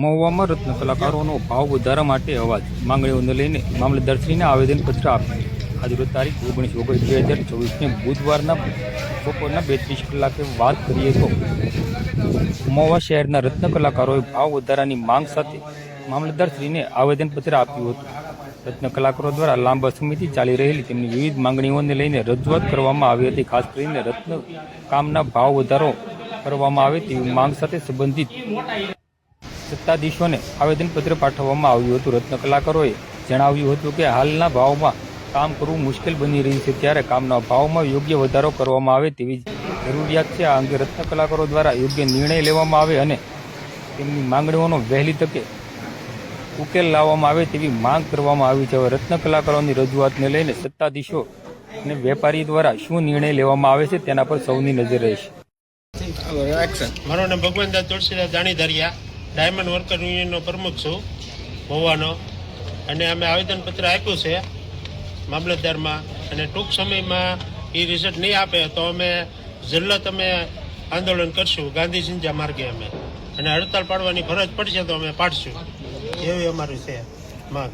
મહુવામાં રત્ન કલાકારોનો ભાવ વધારા માટે અવાજ માંગણીઓને લઈને મામલતદારશ્રીને આવેદનપત્ર આપ્યું. આજરોજ તારીખ 19 ઓગસ્ટ 2024ને બુધવારના બપોરના 32 કલાકે વાત કરીએ તો મહુવા શહેરના રત્ન કલાકારોએ ભાવ વધારાની માંગ સાથે મામલતદારશ્રીને આવેદનપત્ર આપ્યું હતું. રત્ન કલાકારો દ્વારા લાંબા સમયથી ચાલી રહેલી તેમની વિવિધ માંગણીઓને લઈને રજૂઆત કરવામાં આવી હતી. ખાસ કરીને રત્ન કામના ભાવ વધારો કરવામાં આવે તેવી માંગ સાથે સંબંધિત સત્તાધીશોને આવેદનપત્ર પાઠવવામાં આવ્યું હતું. રત્ન કલાકારોએ જણાવ્યું હતું કે હાલના ભાવમાં કામ કરવું મુશ્કેલ બની રહ્યું છે, ત્યારે કામના ભાવમાં યોગ્ય વધારો કરવામાં આવે તેવી જરૂરિયાત છે. આ અંગે રત્ન કલાકારો દ્વારા યોગ્ય નિર્ણય લેવામાં આવે અને તેમની માંગણીઓનો વહેલી તકે ઉકેલ લાવવામાં આવે તેવી માંગ કરવામાં આવી છે. હવે રત્ન કલાકારોની રજૂઆતને લઈને સત્તાધીશો અને વેપારી દ્વારા શું નિર્ણય લેવામાં આવે છે તેના પર સૌની નજર રહેશે. મારું નામ ભગવાનદાસ તુલસીદાસ જાણીધારિયા, ડાયમંડ વર્કર યુનિયનનો પ્રમુખ છું મહુવાનો, અને અમે આવેદનપત્ર આપ્યું છે મામલતદારમાં, અને ટૂંક સમયમાં એ રિઝલ્ટ નહીં આપે તો અમે જિલ્લત અમે આંદોલન કરશું ગાંધી સિંજા માર્ગે અમે, અને હડતાલ પાડવાની ફરજ પડશે તો અમે પાડશું, એવી અમારી છે માંગ.